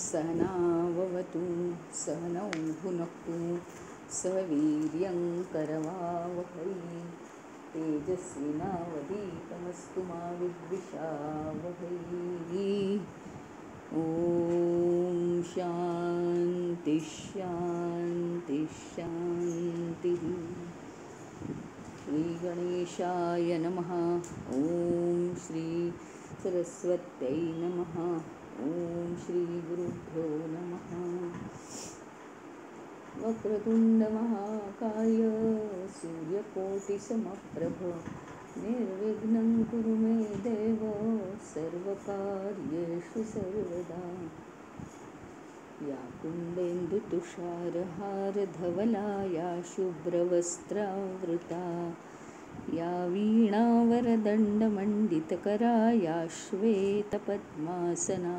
सहनाववतु सहनौ भुनक्तु सह वीर्यं करवावहै तेजस्विनावधीतमस्तु मा विद्विषावहै। ॐ शान्ति शान्ति शान्तिः। श्रीगणेशाय नमः। ॐ श्री सरस्वत्यै नमः। ओम श्री गुरुभ्यो नमः। वक्रतुंड महाकाय सूर्यकोटिसमप्रभ निर्विघ्नं कुरु मे देव सर्वकार्येषु सर्वदा। या कुन्देन्दुतुषारहारधवला या शुभ्रवस्त्रावृता या वीणावरदण्डमण्डितकरा या श्वेतपद्मासना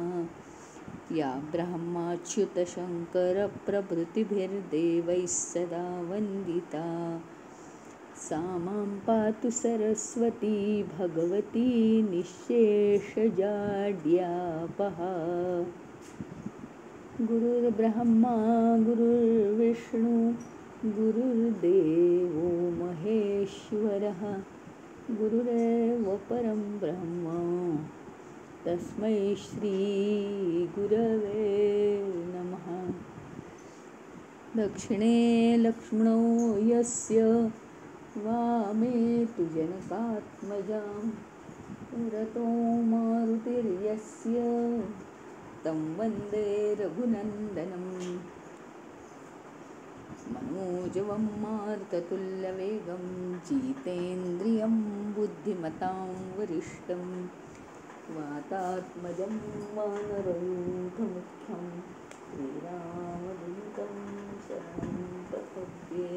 या ब्रह्माच्युतशङ्करप्रभृतिभिर्देवैः सदा वन्दिता सा मां पातु सरस्वती भगवती निःशेषजाड्यापहा। गुरुर्ब्रह्मा गुरुर्विष्णु गुरुर्देवो महेश्वरः गुरुरेव परं ब्रह्म तस्मै श्री गुरवे नमः। दक्षिणे लक्ष्मणो यस्य वामे तु जनकात्मजां पुरतो मारुतिर्यस्य तं वन्दे रघुनन्दनम्। मनोजवं मारुततुल्यवेगं जितेन्द्रियं बुद्धिमतां वरिष्ठं वातात्मजं वानरयूथमुख्यं श्रीरामदूतं शरणं प्रपद्ये।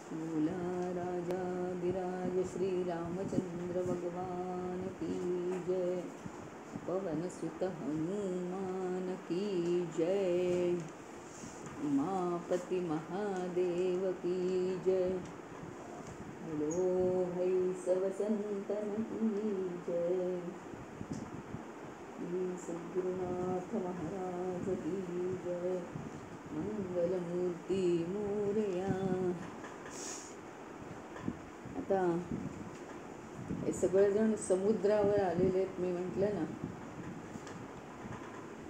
शूलाराजाधिराज श्रीरामचन्द्र भगवान की जय। पवनसुत हनुमान की जय। उमापति महादेव की जय। बोलो भाई सब संतन की जय। श्री सद्गुरुनाथ महाराज की जय। मंगलमूर्ती मोरया। आता हे सगळेजण समुद्रावर आलेले आहेत. मी म्हटलं ना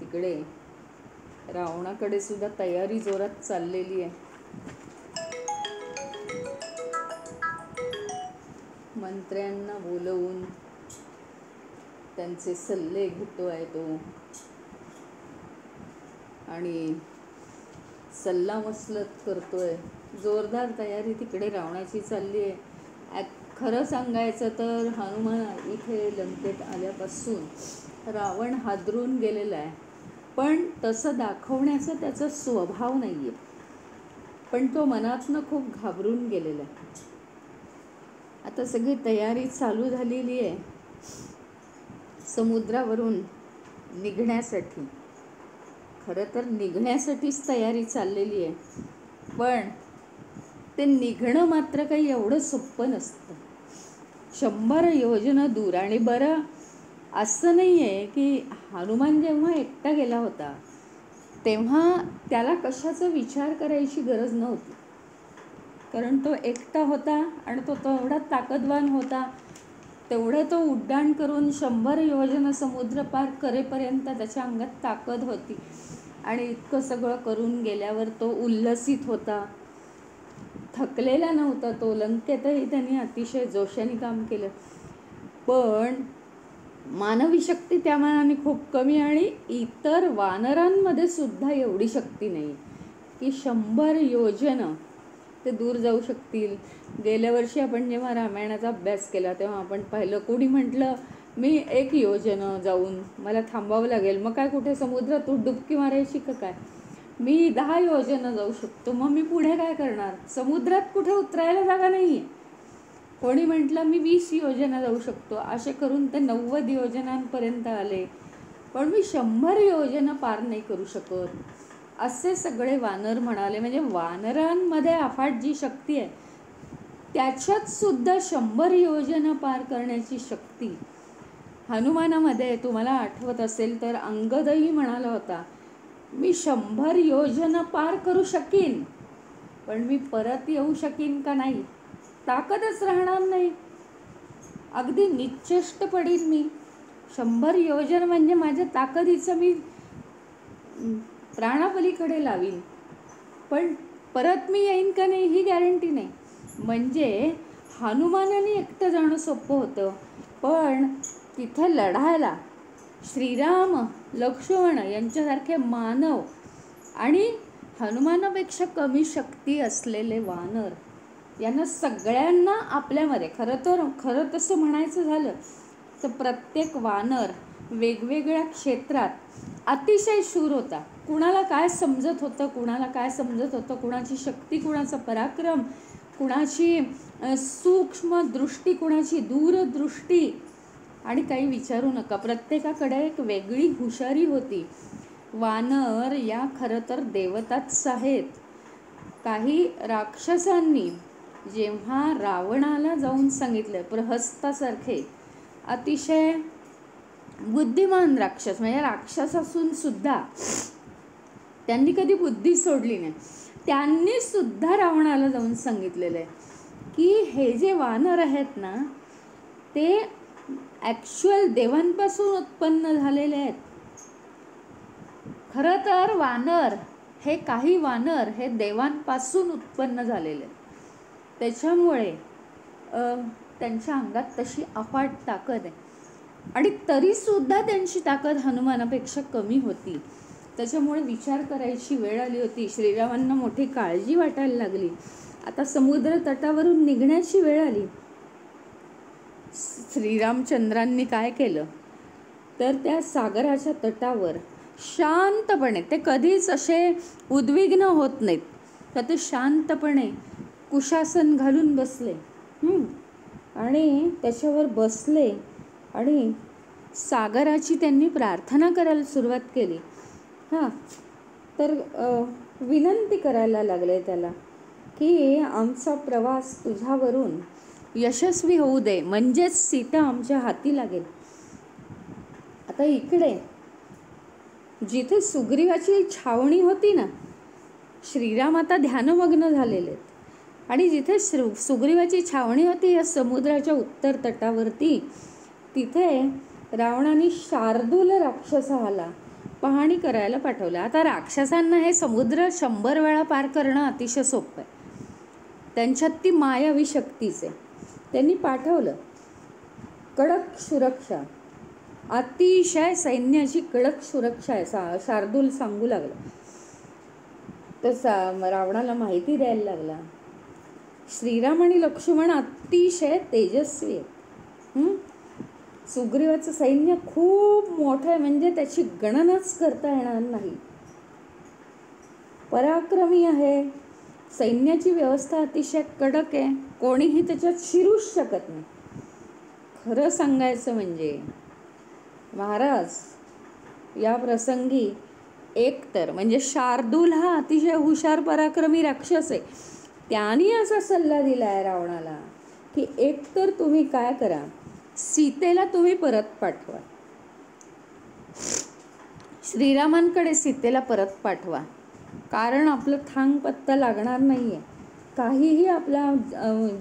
तिकडे रावणाकडे सुद्धा तयारी जोरात चाललेली आहे. मंत्र्यांना बोलवून त्यांचे सल्ले घेतोय तो आणि सल्लामसलत करतोय. जोरदार तयारी तिकडे रावणाची चालली आहे. खरं सांगायचं तर हनुमान इथे लंकेत आल्यापासून रावण हादरून गेलेला आहे, पण तसं दाखवण्याचा त्याचा स्वभाव नाही आहे. पण तो मनातनं खूप घाबरून गेलेला आहे. आता सगळी तयारी चालू झालेली आहे समुद्रावरून निघण्यासाठी. खरं तर निघण्यासाठीच तयारी चाललेली आहे, पण ते निघणं मात्र काही एवढं सोपं नसतं. 100 योजनं दूर. आणि बरं असं नाही आहे की हनुमान जेव्हा एकटा गेला होता तेव्हा त्याला कशाचा विचार करायची गरज नव्हती, कारण तो एकटा होता आणि तो तेवढा ताकदवान होता. तेवढं तो उड्डाण करून 100 योजनं समुद्र पार करेपर्यंत त्याच्या अंगात ताकद होती आणि इतकं सगळं करून गेल्यावर तो उल्लसित होता, थकलेला नव्हता तो. लंकेतही त्यांनी अतिशय जोशाने काम केलं, पण मानवी शक्ती त्या मानाने खूप कमी आणि इतर वानरांमध्ये सुद्धा एवढी शक्ती नाही की 100 योजनं ते दूर जाऊ शकतील. गेल्या वर्षी आपण जेव्हा रामायणाचा अभ्यास केला तेव्हा आपण पाहिलं, कोणी म्हटलं मी 1 योजनं जाऊन मला थांबावं लागेल, मग काय कुठे समुद्रात डुबकी मारायची का काय? मी 10 योजनं जाऊ शकतो, मग मी पुढे काय करणार? समुद्रात कुठे उतरायला जागा नाही आहे. कोणी म्हटलं मी 20 योजना जाऊ शकतो, असे करून ते 90 योजनांपर्यंत आले, पण मी 100 योजना पार नाही करू शकत, असे सगळे वानर म्हणाले. म्हणजे वानरांमध्ये अफाट जी शक्ती आहे त्याच्यात सुद्धा 100 योजना पार करण्याची शक्ती हनुमानामध्ये. तुम्हाला आठवत असेल तर अंगदही म्हणाला होता, मी 100 योजना पार करू शकीन, पण मी परत येऊ शकीन का नाही, ताकदच राहणार नाही, अगदी निश्चेष्ट पडीन मी. 100 योजना म्हणजे माझ्या ताकदीचं मी प्राणापलीकडे लावीन, पण परत मी येईन का नाही ही गॅरंटी नाही. म्हणजे हनुमानाने एकटं जाणं सोपं होतं, पण तिथं लढायला श्रीराम, लक्ष्मण यांच्यासारखे मानव आणि हनुमानापेक्षा कमी शक्ती असलेले वानर, यांना सगळ्यांना आपल्यामध्ये खरं तसं म्हणायचं झालं तर प्रत्येक वानर वेगवेगळ्या क्षेत्रात अतिशय शूर होता. कुणाला काय समजत होतं, कुणाची शक्ती, कुणाचा पराक्रम, कुणाची सूक्ष्म दृष्टी, कुणाची दूरदृष्टी, आणि काही विचारू नका, प्रत्येकाकडे एक वेगळी हुशारी होती. वानर या खरं तर देवताच आहेत. काही राक्षसांनी जेव्हा रावणाला जाऊन सांगितलं, प्रहस्तासारखे अतिशय बुद्धिमान राक्षस, म्हणजे राक्षस असून सुद्धा त्यांनी कधी बुद्धी सोडली नाही, त्यांनी सुद्धा रावणाला जाऊन सांगितलेलं आहे की हे जे वानर आहेत ना ते ॲक्च्युअल देवांपासून उत्पन्न झालेले आहेत. खरं तर काही वानर हे देवांपासून उत्पन्न झालेले आहेत. त्याच्यामुळे त्यांच्या अंगात तशी अफाट ताकद आहे, आणि तरीसुद्धा त्यांची ताकद हनुमानापेक्षा कमी होती. त्याच्यामुळे विचार करायची वेळ आली होती. श्रीरामांना मोठी काळजी वाटायला लागली. आता समुद्र तटावरून निघण्याची वेळ आली. श्रीरामचंद्रांनी काय केलं तर त्या सागराच्या तटावर शांतपणे, ते कधीच असे उद्विग्न होत नाहीत, तर ते शांतपणे कुशासन घालून बसले आणि त्याच्यावर बसले आणि सागराची त्यांनी प्रार्थना करायला सुरुवात केली. तर विनंती करायला लागले त्याला की आमचा प्रवास तुझ्यावरून यशस्वी होऊ दे, म्हणजेच सीता आमच्या हाती लागेल. आता इकडे जिथे सुग्रीवाची छावणी होती ना, श्रीराम आता ध्यानमग्न झालेले आहेत, आणि जिथे सुग्रीवाची छावणी होती या समुद्राच्या उत्तर तटावरती, तिथे रावणाने शार्दूल राक्षसाला पाहणी करायला पाठवलं. आता राक्षसांना हे समुद्र 100 वेळा पार करणं अतिशय सोपं आहे, त्यांच्यात ती मायावी शक्तीच आहे. त्यांनी पाठवलं. कडक सुरक्षा, अतिशय सैन्याची कडक सुरक्षा आहे, शार्दूल सांगू लागला. तर रावणाला माहिती द्यायला लागला, श्रीराम आणि लक्ष्मण अतिशय तेजस्वी आहेत, सुग्रीवाचं सैन्य खूप मोठं आहे, म्हणजे त्याची गणनाच करता येणार नाही, पराक्रमी आहे, सैन्याची व्यवस्था अतिशय कडक आहे, कोणीही त्याच्यात शिरूच शकत नाही. खरं सांगायचं म्हणजे महाराज या प्रसंगी एकतर म्हणजे शार्दूल हा अतिशय हुशार पराक्रमी राक्षस आहे, त्यांनी असा सल्ला दिला आहे रावणाला की एकतर तुम्ही काय करा, सीतेला तुम्ही परत पाठवा, श्रीरामांकडे सीतेला परत पाठवा, कारण आपलं थांग पत्ता लागणार नाही आहे, काहीही आपला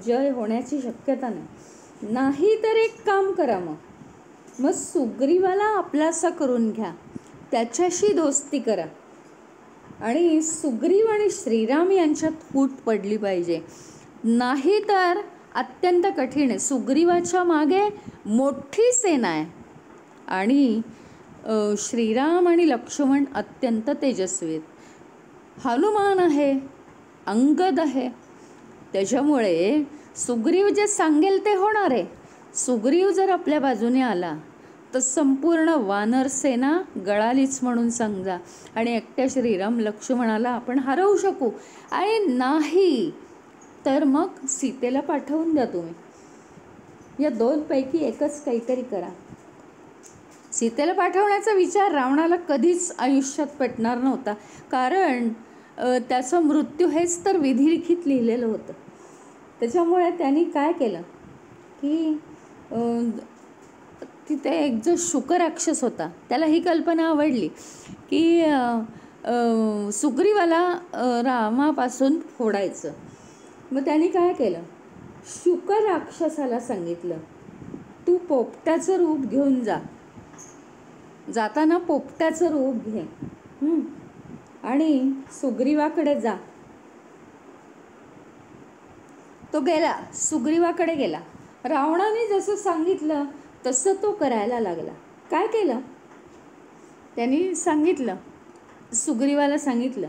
जय होण्याची शक्यता नाही. नाही तर एक काम करा, मग सुग्रीवाला आपलासा करून घ्या, त्याच्याशी दोस्ती करा, आणि सुग्रीव आणि श्रीराम यांच्यात फूट पडली पाहिजे, नाही तर अत्यंत कठीण आहे. सुग्रीवाच्या मागे मोठी सेना आहे आणि श्रीराम आणि लक्ष्मण अत्यंत तेजस्वी आहेत, हनुमान आहे, अंगद आहे, त्याच्यामुळे सुग्रीव जे सांगेल ते होणार आहे. सुग्रीव जर आपल्या बाजूने आला तर संपूर्ण वानर सेना गळालीच म्हणून समजा, आणि एकट्या श्रीराम लक्ष्मणाला आपण हरवू शकू, आणि नाही तर मग सीतेला पाठवून द्या तुम्ही. या दोनपैकी एकच काहीतरी करा. सीतेला पाठवण्याचा विचार रावणाला कधीच आयुष्यात पटणार नव्हता, कारण त्याचा मृत्यू हेच तर विधिलिखित लिहिलेलं होतं. त्याच्यामुळे त्यांनी काय केलं की तिथे एक जो शुक राक्षस होता त्याला ही कल्पना आवडली की सुग्रीवाला रामापासून फोडायचं. मग त्यांनी काय केलं, शुक राक्षसाला सांगितलं, तू पोपट्याचं रूप घेऊन जाताना पोपट्याचं रूप घे आणि सुग्रीवाकडे जा. तो गेला, सुग्रीवाकडे गेला. रावणाने जसं सांगितलं तसं तो करायला लागला. काय केलं त्यांनी सांगितलं, सुग्रीवाला सांगितलं,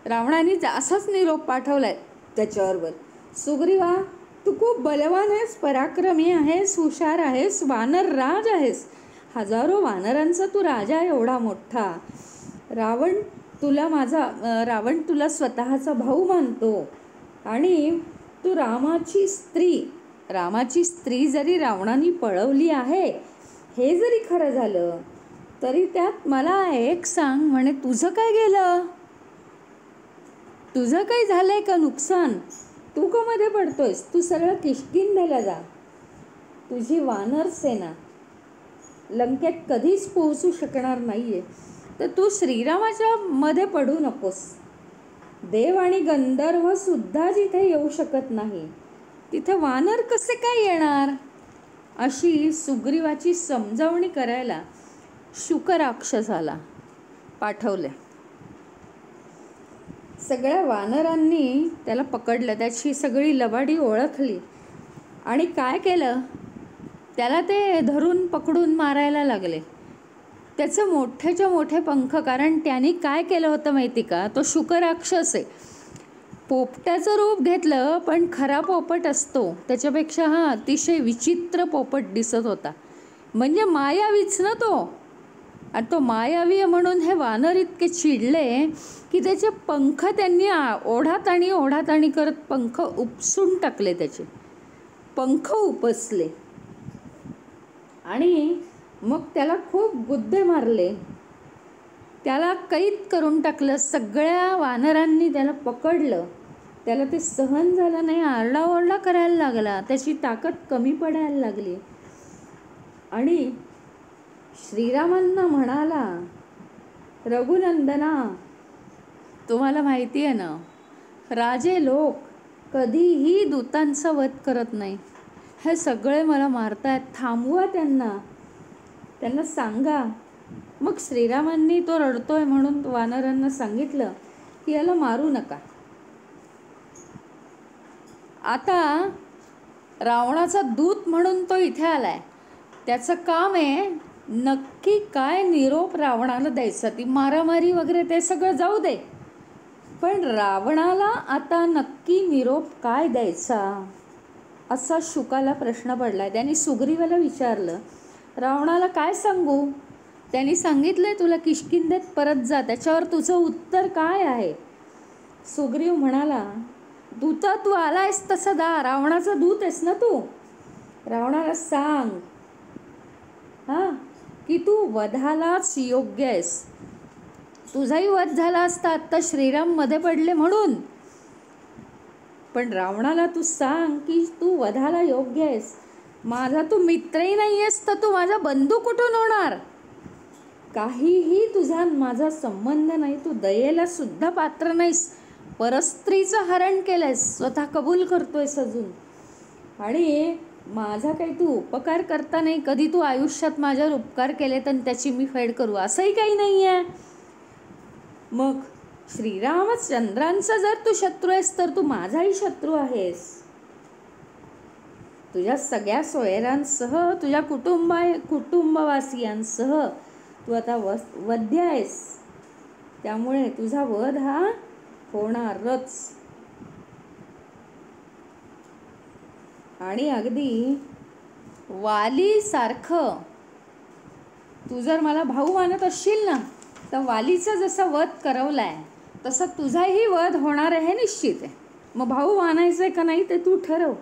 रावणाने असाच निरोप पाठवलाय त्याच्याबरोबर, सुग्रीवा तू खूप बलवान आहेस, पराक्रमी आहेस, हुशार आहेस, वानर राज आहेस, हजारो वानरांचा तू राजा एवढा मोठा. रावण तुला स्वतःचा भाऊ मानतो आणि तू रामाची स्त्री जरी रावणाने पळवली आहे हे जरी खरं झालं तरी त्यात मला एक सांग, म्हणे तुझं काय गेलं, तुझं काही झालंय का नुकसान, तू का मध्ये पडतोयस, तू सरळ किष्किंधेला जा. तुझी वानर सेना लंकेत कधीच पोहोचू शकणार नाहीये, तर तू श्रीरामाच्या मध्ये पडू नकोस. देव आणि गंधर्व सुद्धा जिथे येऊ शकत नाही तिथे वानर कसे काय येणार, अशी सुग्रीवाची समजावणी करायला शुक राक्षसाला पाठवले. सगळ्या वानरांनी त्याला पकडलं, त्याची सगळी लबाडी ओळखली आणि काय केलं, त्याला ते धरून पकडून मारायला लागले. त्याचं मोठ्याच्या मोठे पंख, कारण त्यांनी काय केलं होतं माहिती का, तो शुक राक्षस आहे, पोपट्याचं रूप घेतलं, पण खरा पोपट असतो त्याच्यापेक्षा हा अतिशय विचित्र पोपट दिसत होता, म्हणजे मायावीच ना तो. आणि तो मायावी म्हणून हे वानर इतके चिडले की त्याचे पंख त्यांनी ओढाताणी करत पंख उपसून टाकले, त्याचे पंख उपसले आणि मग त्याला खूप गुद्दे मारले, त्याला कैद करून टाकलं. सगळ्या वानरांनी त्याला पकडलं, त्याला ते सहन झालं नाही, आरडाओरडा करायला लागला, त्याची ताकद कमी पडायला लागली आणि श्रीरामांना म्हणाला, रघुनंदना तुम्हाला माहिती आहे ना, राजे लोक कधीही दूतांचा वध करत नाही, हे सगळे मला मारतायत, थांबवा त्यांना सांगा. मग श्रीरामांनी तो रडतोय म्हणून वानरांना सांगितलं की याला मारू नका. आता रावणाचा दूत म्हणून तो इथे आलाय, त्याचं काम आहे नक्की काय निरोप रावणाला द्यायचा. ती मारामारी वगैरे ते सगळं जाऊ दे, पण रावणाला आता नक्की निरोप काय द्यायचा असा शुकाला प्रश्न पडलाय. त्यांनी सुग्रीवाला विचारलं, रावणाला काय सांगू. त्यांनी सांगितलंय तुला किष्किंधेत परत जा, त्याच्यावर तुझं उत्तर काय आहे. सुग्रीव म्हणाला, दूता तू आलायस तसा दा, रावणाचा दूत आहेस ना तू, रावणाला सांग की तू वधालाच योग्य आहेस. तुझाही वध झाला असता आत्ता श्रीराम मध्ये पडले म्हणून, पण रावणाला तू सांग की तू वधाला योग्य आहेस. माझा तू मित्रही नाही आहेस तर तू माझा बंधू कुठून होणार. काहीही तुझा माझा संबंध नाही, तू दयेला सुद्धा पात्र नाहीस, परस्त्रीचं हरण केलंयस, स्वतः कबूल करतोयस अजून, आणि माझा काही तू उपकार करता नाही. कधी तू आयुष्यात माझ्यावर उपकार केले तर त्याची मी फेड करू असंही काही नाही आहे. मग श्रीरामचंद्रांचा जर तू शत्रू आहेस तर तू माझाही शत्रू आहेस. तुझ्या सगळ्या सोयऱ्यांसह, तुझ्या कुटुंबवासियांसह तू आता वध्य आहेस, त्यामुळे तुझा वध हा होणारच. आणि अगदी वालीसारखं तू जर मला भाऊ मानत असशील ना, तर वालीचा जसा वध करवलाय तसा तुझाही वध होणार आहे हे निश्चित आहे. मग भाऊ मानायचं आहे का नाही ते तू ठरव.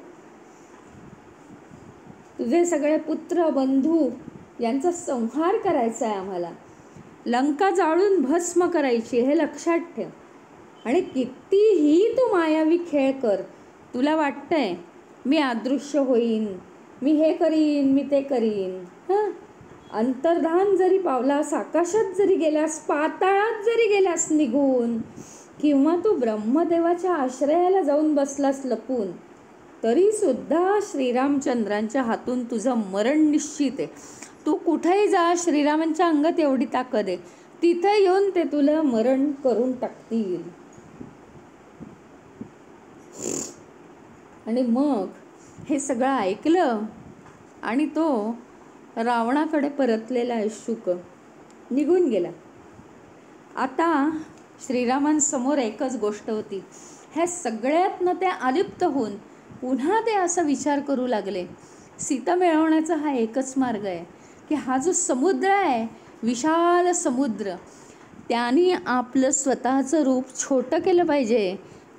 तुझे सगळे पुत्र बंधू यांचा संहार करायचा आहे आम्हाला. लंका जाळून भस्म करायची, हे लक्षात ठेव. आणि कितीही तू मायावी खेळ कर, तुला वाटतंय मी अदृश्य होईन, मी हे करीन, मी ते करीन. हां, अंतर्धान जरी पावलास, आकाशात जरी गेलास, पाताळात जरी गेलास निघून, किंवा तू ब्रह्मदेवाच्या आश्रयाला जाऊन बसलास लपून, तरी सुद्धा श्रीरामचंद्रांच्या हातून तुझं मरण निश्चित आहे. तू कुठेही जा, श्रीरामांच्या अंगात एवढी ताकद आहे, तिथे येऊन ते तुला मरण करून टाकतील. आणि मग हे सगळं ऐकलं आणि तो रावणाकडे परतलेला आहे शुक, निघून गेला. आता श्रीरामांसमोर एकच गोष्ट होती. ह्या सगळ्यातनं ते अलिप्त होऊन पुन्हा ते असा विचार करू लागले, सीता मिळवण्याचा हा एकच मार्ग आहे की हा जो समुद्र आहे, विशाल समुद्र, त्यांनी आपलं स्वतःचं रूप छोटं केलं पाहिजे,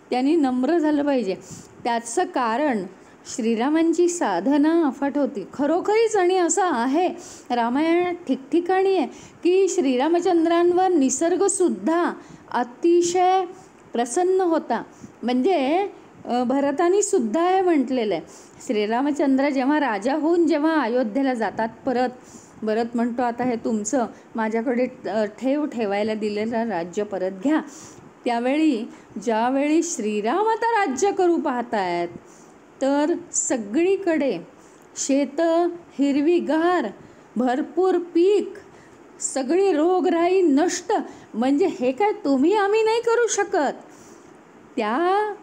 त्यांनी नम्र झालं पाहिजे. त्याचं कारण श्रीरामांची साधना अफाट होती खरोखरीच. आणि असं आहे रामायणात ठिकठिकाणी आहे की श्रीरामचंद्रांवर निसर्गसुद्धा अतिशय प्रसन्न होता. म्हणजे भरतानी सुद्धा हे म्हटलेलं आहे, श्रीरामचंद्र जेव्हा राजा होऊन जेव्हा अयोध्येला जातात परत, भरत म्हणतो आता हे तुमचं माझ्याकडे ठेवायला दिलेलं राज्य परत घ्या. त्यावेळी ज्यावेळी श्रीराम आता राज्य करू पाहतायत, तर सगळीकडे शेतं हिरवीगार, भरपूर पीक, सगळी रोगराई नष्ट. म्हणजे हे काय तुम्ही आम्ही नाही करू शकत. त्या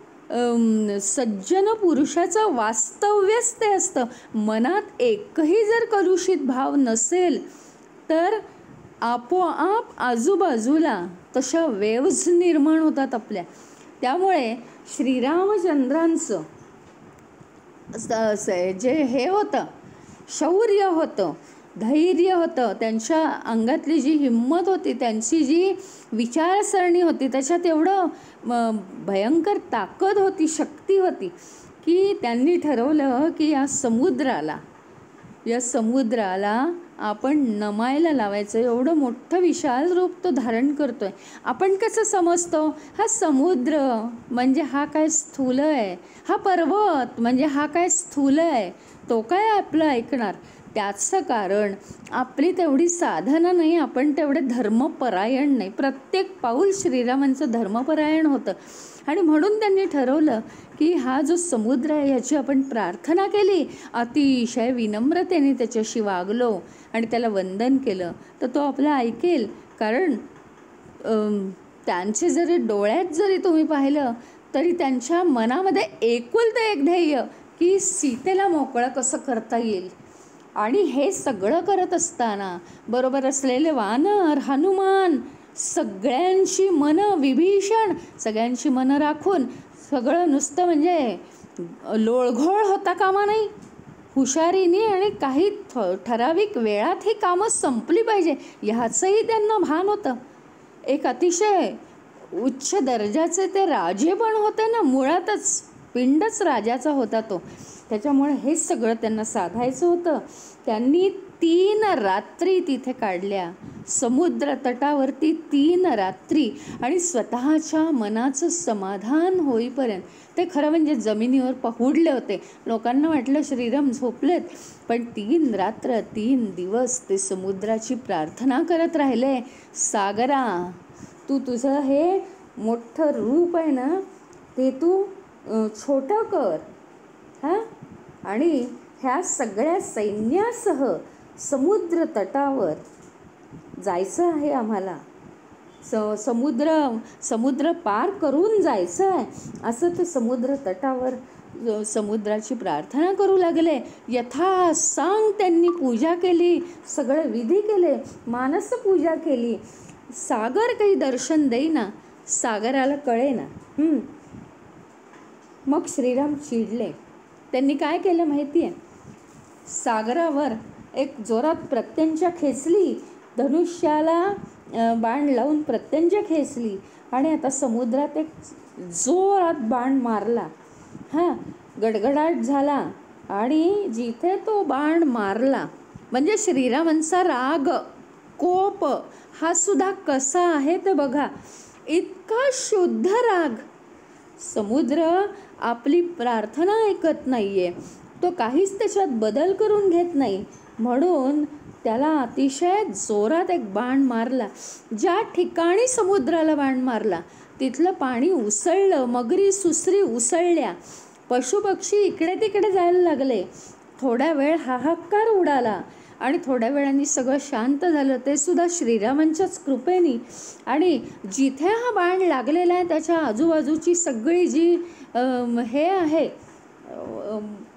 सज्जन पुरुषाचं वास्तव्यच ते असतं. मनात एकही जर कलुषित भाव नसेल तर आपोआप आजूबाजूला तशा वेव्ज निर्माण होतात आपल्या. त्यामुळे श्रीरामचंद्रांचं जे हे होतं, शौर्य होतं, धैर्य होतं, त्यांच्या अंगातली जी हिंमत होती, त्यांची जी विचारसरणी होती, त्याच्यात एवढं भयंकर ताकद होती, शक्ती होती की त्यांनी ठरवलं की या समुद्राला आपण नमायला लावायचं. एवढं मोठं विशाल रूप तो धारण करतोय. आपण कसं समजतो, हा समुद्र म्हणजे हा काय स्थूल आहे, हा पर्वत म्हणजे हा काय स्थूल आहे, तो काय आपलं ऐकणार. त्याचं कारण आपली तेवढी साधना नाही, आपण तेवढे धर्मपरायण नाही. प्रत्येक पाऊल श्रीरामांचं धर्मपरायण होतं. आणि म्हणून त्यांनी ठरवलं की हा जो समुद्र आहे ह्याची आपण प्रार्थना केली, अतिशय विनम्रतेने त्याच्याशी वागलो आणि त्याला वंदन केलं, तर तो आपलं ऐकेल. कारण त्यांचे जरी डोळ्यात जरी तुम्ही पाहिलं तरी त्यांच्या मनामध्ये एकुलते एक ध्येय की सीतेला मोकळं कसं करता येईल. आणि हे सगळं करत असताना बरोबर असलेले वानर, हनुमान, सगळ्यांची मनं, विभीषण, सगळ्यांची मनं राखून सगळं नुसतं म्हणजे लोळघोळ होता कामा नाही. हुशारीने आणि काही ठराविक वेळात ही कामं संपली पाहिजे ह्याचंही त्यांना भान होतं. एक अतिशय उच्च दर्जाचे ते राजे पण होते ना, मुळातच पिंडच राजाचा होता तो. त्याच्यामुळे हे सगळं त्यांना साधायचं होतं. त्यांनी 3 रात्री तिथे काढल्या, समुद्र तटावरती 3 रात्री. आणि स्वतःच्या मनाचं समाधान होईपर्यंत ते खरं म्हणजे जमिनीवर पहुडले होते. लोकांना वाटलं श्रीराम झोपलेत, पण 3 रात्र 3 दिवस ते समुद्राची प्रार्थना करत राहिले, सागरा तू तुझं हे मोठं रूप आहे ना ते तू छोटं कर. हां, आणि ह्या सगळ्या सैन्यासह समुद्र तटावर जायचं आहे आम्हाला, समुद्र पार करून जायचं आहे. असं ते समुद्र तटावर समुद्राची प्रार्थना करू लागले. यथासांग त्यांनी पूजा केली, सगळे विधी केले, मानस पूजा केली. सागर काही दर्शन देईना, सागराला कळेना. मग श्रीराम चिडले. त्यांनी काय केलं माहिती आहे, सागरावर एक जोरात प्रत्यंचा खेचली, धनुष्याला बाण लावून प्रत्यंचा खेचली आणि आता समुद्रात एक जोरात बाण मारला. हां, गडगडाट झाला आणि जिथे तो बाण मारला, म्हणजे श्रीरामांचा राग, कोप हा सुद्धा कसा आहे ते बघा. इतका शुद्ध राग. समुद्र आपली प्रार्थना ऐकत नाहीये, तो काहीच त्याच्यात बदल करून घेत नाही, म्हणून त्याला अतिशय जोरात एक बाण मारला. ज्या ठिकाणी समुद्राला बाण मारला तिथलं पाणी उसळलं, मगरी सुसरी उसळल्या, पशुपक्षी इकडे तिकडे जायला लागले. थोड्या वेळ हाहाकार उडाला आणि थोड्या वेळाने सगळं शांत झालं, ते सुद्धा श्रीरामांच्याच कृपेने. आणि जिथे हा बाण लागलेला आहे त्याच्या आजूबाजूची सगळी जी हे आहे,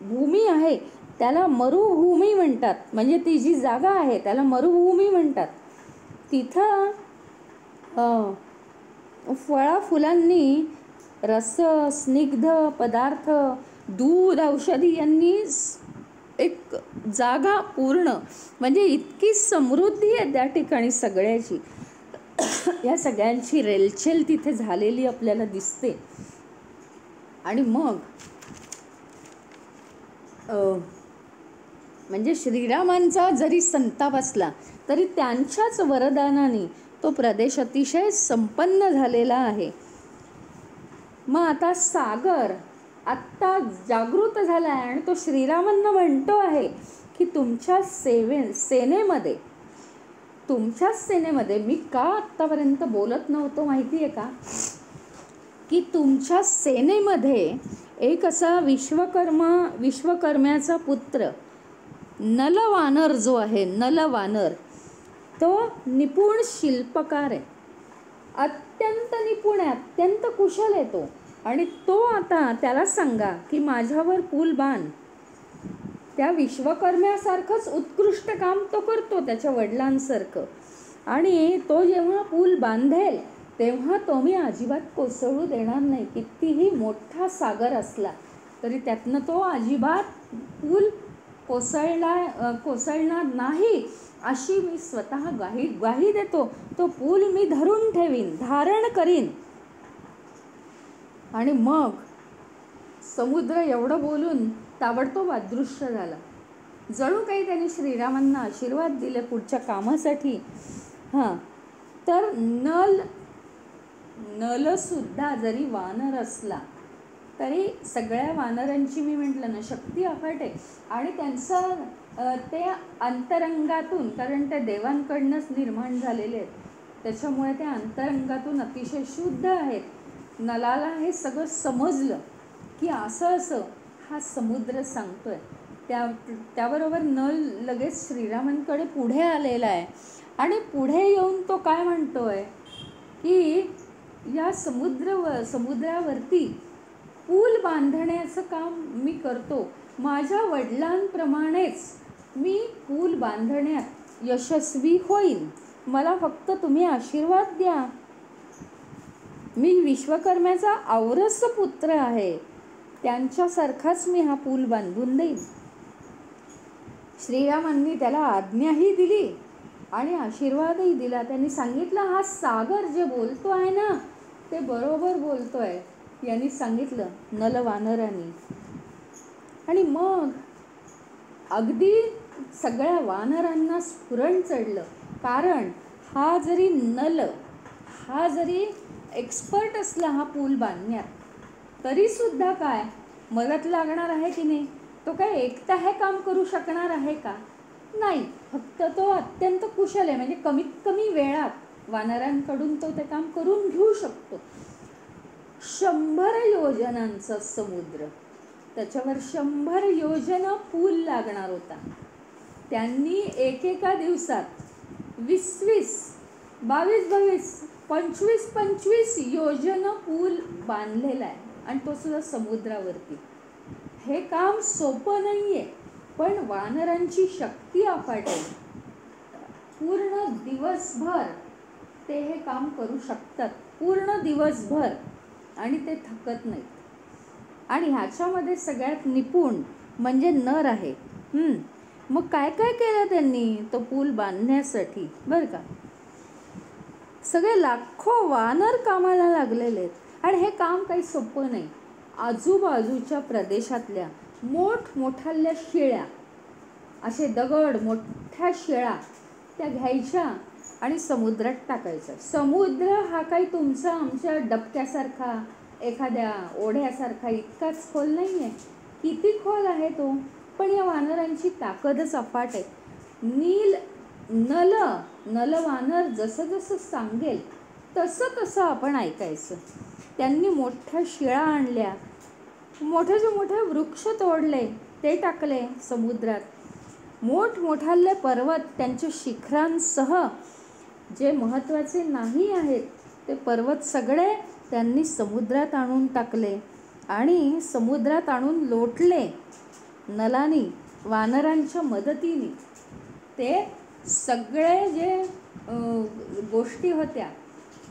भूमी आहे, त्याला मरुभूमी म्हणतात. म्हणजे ती जी जागा आहे त्याला मरुभूमी म्हणतात. तिथं फळाफुलांनी, रस, स्निग्ध पदार्थ, दूध, औषधी यांनी एक जागा पूर्ण, म्हणजे इतकी समृद्धी आहे त्या ठिकाणी सगळ्याची. या सगळ्यांची रेलचेल तिथे झालेली आपल्याला दिसते. आणि मग म्हणजे श्रीरामांचा जरी संताप असला तरी त्यांच्याच वरदानाने तो प्रदेश अतिशय संपन्न झालेला आहे. मग आता सागर आत्ता जागृत झाला आहे आणि तो श्रीरामांना म्हणतो आहे की तुमच्याच सेनेमध्ये मी का आत्तापर्यंत बोलत नव्हतो माहिती आहे का, की तुमच्या सेनेमध्ये एक असा विश्वकर्म्याचा पुत्र नलवानर जो आहे, नलवानर, तो निपुण शिल्पकार आहे, अत्यंत निपुण आहे, अत्यंत कुशल आहे तो. आणि तो आता त्याला सांगा की माझ्यावर पूल बांध. त्या विश्वकर्म्यासारखंच उत्कृष्ट काम तो करतो, त्याच्या वडिलांसारखं. आणि तो जेव्हा पूल बांधेल तेव्हा तो मी अजिबात कोसळू देणार नाही. कितीही मोठा सागर असला तरी त्यातनं तो अजिबात पूल कोसळणार नाही, अशी मी स्वतः ग्वाही देतो. तो पूल मी धरून ठेवीन, धारण करीन. आणि मग समुद्र एवढं बोलून ताबडतोब अदृश्य झाला. जणू काही त्यांनी श्रीरामांना आशीर्वाद दिले पुढच्या कामासाठी. तर नलसुद्धा जरी वानर असला तरी सगळ्या वानरांची मी म्हटलं ना शक्ती अफाट आहे. आणि त्यांचं ते अंतरंगातून, कारण ते देवांकडनंच निर्माण झालेले आहेत, त्याच्यामुळे ते अंतरंगातून अतिशय शुद्ध आहेत. नलाला हे सगळं समजलं की असं हा समुद्र सांगतोय. त्याबरोबर नल लगेच श्रीरामांकडे पुढे आलेला आहे. आणि पुढे येऊन तो काय म्हणतोय की या समुद्रावरती पूल बांधण्याचं काम मी करतो. माझ्या वडिलांप्रमाणेच मी पूल बांधण्यात यशस्वी होईन. मला फक्त तुम्ही आशीर्वाद द्या. मी विश्वकर्म्याचा औरस पुत्र आहे, त्यांच्यासारखाच मी हा पूल बांधून देईन. श्रीरामांनी त्याला आज्ञाही दिली आणि आशीर्वादही दिला. त्यांनी सांगितलं हा सागर जे बोलतो आहे ना ते बरोबर बोलतोय, यांनी सांगितलं नलवानरांनी. आणि मग अगदी सगळ्या वानरांना स्फुरण चढलं, कारण हा जरी एक्सपर्ट असला हा पूल बांधण्यात तरीसुद्धा काय मदत लागणार आहे की नाही. तो काय एकटा हे काम करू शकणार आहे का, नाही. फक्त तो अत्यंत कुशल आहे, म्हणजे कमीत कमी वेळात वानरांकडून तो ते काम करून घेऊ शकतो. 100 योजनांचा समुद्र, त्याच्यावर 100 योजना पूल लागणार होता. त्यांनी एकेका दिवसात 20-20, 22-22, 25-25 योजना पूल बांधलेला आहे. आणि तो सुद्धा समुद्रावरती. हे काम सोपं नाही आहे, पण वानरांची शक्ती अफाट आहे. पूर्ण दिवसभर ते हे काम करू शकतात, पूर्ण दिवसभर, आणि ते थकत नाहीत. आणि ह्याच्यामध्ये सगळ्यात निपुण म्हणजे नर आहे. मग काय काय केलं त्यांनी तो पूल बांधण्यासाठी बरं का. सगळे लाखो वानर कामाला लागलेले आहेत. आणि हे काम काही सोपं नाही. आजूबाजूच्या प्रदेशातल्या मोठमोठाल्या शिळ्या, असे दगड मोठ्या शिळा त्या घ्यायच्या आणि समुद्रात टाकायच्या. समुद्र हा काही तुमचा आमच्या डबक्यासारखा, एखाद्या ओढ्यासारखा इतकाच खोल नाही आहे. किती खोल आहे तो, पण या वानरांची ताकदच अफाट आहे. नल वानर जसं जसं सांगेल तसं तसं आपण ऐकायचं. त्यांनी मोठ्या शिळा आणल्या, मोठ्याचे मोठे वृक्ष तोडले, ते टाकले समुद्रात. मोठमोठाले पर्वत त्यांच्या शिखरांसह, जे महत्त्वाचे नाही आहेत ते पर्वत सगळे त्यांनी समुद्रात आणून टाकले आणि समुद्रात आणून लोटले नलानी, वानरांच्या मदतीने. ते सगळे जे गोष्टी होत्या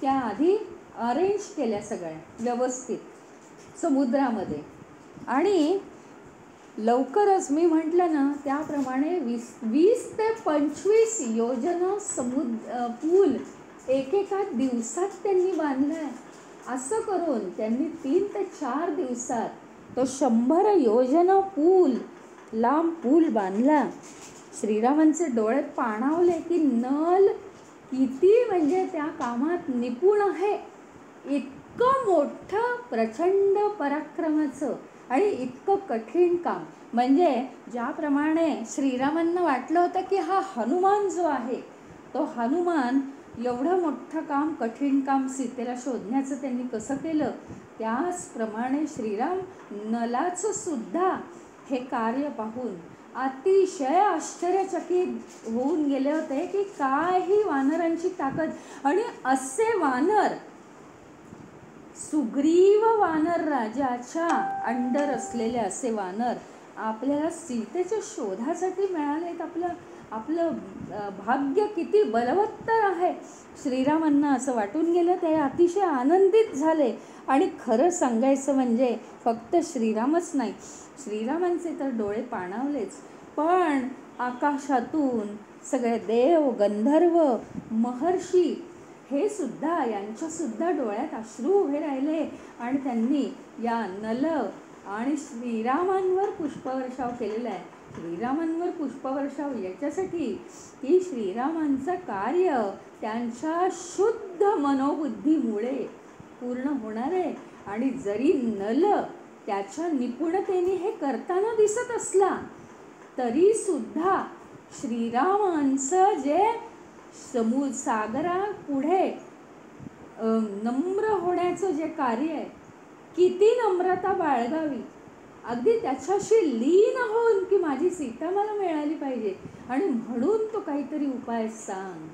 त्या आधी अरेंज केल्या सगळ्या व्यवस्थित समुद्रामध्ये. आणि लवकरच मी म्हटलं ना त्याप्रमाणे 20 ते 25 योजना पूल एकेका दिवसात त्यांनी बांधला आहे. असं करून त्यांनी 3 ते 4 दिवसात तो 100 योजना लांब पूल बांधला. श्रीरामांचे डोळे पाणावले की नल किती म्हणजे त्या कामात निपुण आहे. इतकं मोठं प्रचंड पराक्रमाचं आणि इतकं कठीण काम. म्हणजे ज्याप्रमाणे श्रीरामांना वाटलं होतं की हा हनुमान जो आहे तो हनुमान एवढं मोठं काम, कठीण काम सीतेला शोधण्याचं त्यांनी कसं केलं, त्याचप्रमाणे श्रीराम नलाचं सुद्धा हे कार्य पाहून अतिशय आश्चर्यचकित होऊन गेले होते की काय ही वानरांची ताकद. आणि असे वानर, सुग्रीव वानर राजाच्या अंडर असलेले असे वानर आपल्याला सीतेच्या शोधासाठी मिळालेत. आपलं भाग्य किती बलवत्तर आहे. श्रीरामांना असं वाटून गेलं, ते अतिशय आनंदित झाले. आणि खरं सांगायचं म्हणजे फक्त श्रीरामच नाही, श्रीरामांचे तर डोळे पाणावलेच, पण आकाशातून सगळे देव, गंधर्व, महर्षी हे सुद्धा, यांच्यासुद्धा डोळ्यात अश्रू उभे राहिले. आणि त्यांनी या नल आणि श्रीरामांवर पुष्पवर्षाव केलेला आहे. श्रीरामांवर पुष्पवर्षाव याच्यासाठी की श्रीरामांचं कार्य त्यांच्या शुद्ध मनोबुद्धीमुळे पूर्ण होणार आहे. आणि जरी नल त्याच्या निपुणतेने हे करताना दिसत असला तरी सुद्धा श्रीरामांचं जे सागरापुढे नम्र होण्याचं जे कार्य आहे, किती नम्रता बाळगावी, अगदी त्याच्याशी लीन होऊन की माझी सीता मला मिळाली पाहिजे आणि म्हणून तो काहीतरी उपाय सांग.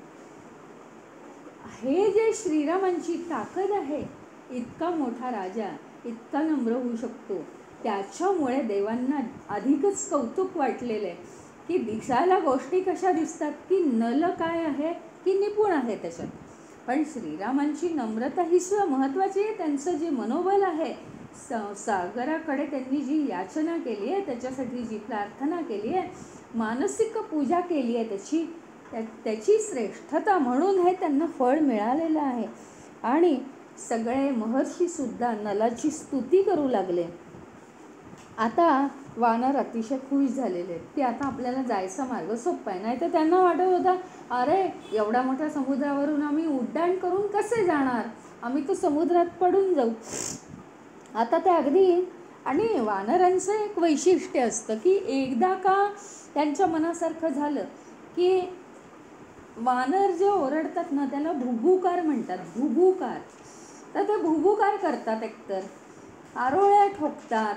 हे जे श्रीरामांची ताकद आहे, इतका मोठा राजा इतका नम्र होऊ शकतो, त्याच्यामुळे देवांना अधिकच कौतुक वाटलेलं आहे की दिसायला गोष्टी कशा दिसतात की नल काय आहे की निपुण आहे त्याच्यात, पण श्रीरामांची नम्रता ही सुद्धा महत्त्वाची आहे. त्यांचं जे मनोबल आहे, सागराकडे त्यांनी जी याचना केली आहे, त्याच्यासाठी जी प्रार्थना केली आहे, मानसिक पूजा केली आहे, त्याची श्रेष्ठता म्हणून हे त्यांना फळ मिळालेलं आहे. आणि सगळे महर्षीसुद्धा नलाची स्तुती करू लागले. आता वानर अतिशय खुश झालेले आहेत की आता आपल्याला जायचा मार्ग सोपा आहे. नाही तर त्यांना वाटत होता, अरे एवढ्या मोठ्या समुद्रावरून आम्ही उड्डाण करून कसे जाणार, आम्ही तर समुद्रात पडून जाऊ. आता ते अगदी, आणि वानरांचं एक वैशिष्ट्य असतं की एकदा का त्यांच्या मनासारखं झालं की वानर जे ओरडतात ना त्याला भुभुकार म्हणतात. भुभुकार, तर ते भुभुकार करतात, एकतर आरोळ्या ठोकतात,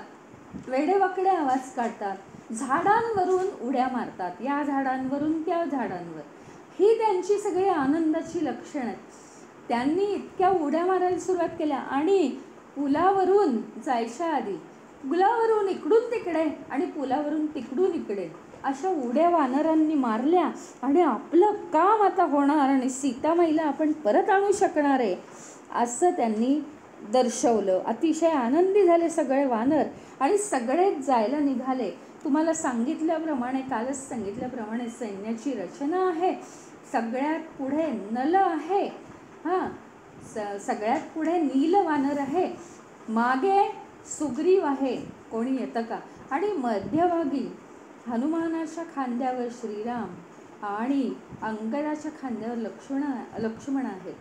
वेडेवाकडे आवाज काढतात, झाडांवरून उड्या मारतात, या झाडांवरून त्या झाडांवर. ही त्यांची सगळी आनंदाची लक्षणं आहेत. त्यांनी इतक्या उड्या मारायला सुरुवात केल्या आणि पुलावरून जायच्या आधी पुलावरून इकडून तिकडे आणि पुलावरून तिकडून इकडे अशा उड्या वानरांनी मारल्या आणि आपलं काम आता होणार आणि सीतामाईला आपण परत आणू शकणार आहे असं त्यांनी दर्शवलं. अतिशय आनंदी झाले सगळे वानर आणि सगळेच जायला निघाले. तुम्हाला सांगितल्याप्रमाणे, कालच सांगितल्याप्रमाणे सैन्याची रचना आहे. सगळ्यात पुढे नल आहे, सगळ्यात पुढे नील वानर आहे, मागे सुग्रीव आहे, कोणी येतं का, आणि मध्यभागी हनुमानाच्या खांद्यावर श्रीराम आणि अंगदाच्या खांद्यावर लक्ष्मण आहेत.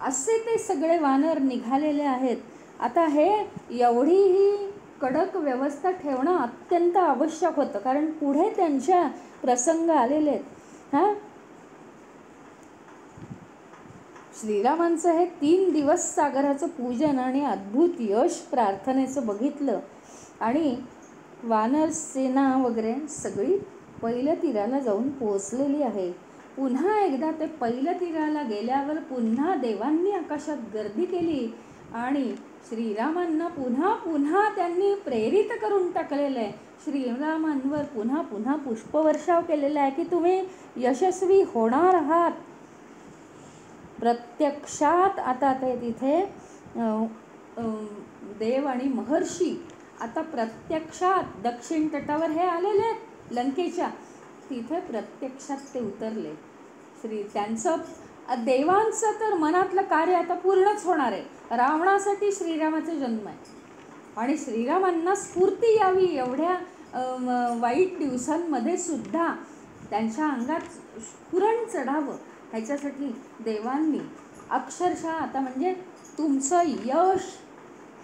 असे ते सगळे वानर निघालेले आहेत. आता हे एवढीही कडक व्यवस्था ठेवणं अत्यंत आवश्यक होतं, कारण पुढे त्यांच्या प्रसंग आलेले आहेत. श्रीरामांचं हे 3 दिवस सागराचं पूजन आणि अद्भुत यश प्रार्थनेचं बघितलं आणि वानर सेना वगैरे सगळी पहिल्या तीराला जाऊन पोहोचलेली आहे. पुन्हा एकदा ते पहिल्या तीराला गेल्यावर पुन्हा देवांनी आकाशात गर्दी केली आणि श्रीरामांना पुन्हा पुन्हा त्यांनी प्रेरित करून टाकलेलं आहे. श्रीरामांवर पुन्हा पुन्हा पुष्पवर्षाव केलेला आहे की तुम्ही यशस्वी होणार आहात. प्रत्यक्षात आता ते तिथे देव आणि महर्षी आता प्रत्यक्षात दक्षिण तटावर हे आलेले आहेत लंकेच्या. तिथे प्रत्यक्षात ते उतरले. त्यांचं देवांचं तर मनातलं कार्य आता पूर्णच होणार आहे. रावणासाठी श्रीरामाचा जन्म आहे आणि श्रीरामांना स्फूर्ती यावी एवढ्या वाईट दिवसांमध्ये सुद्धा त्यांच्या अंगात स्फुरण चढावं ह्याच्यासाठी देवांनी अक्षरशः आता म्हणजे तुमचं यश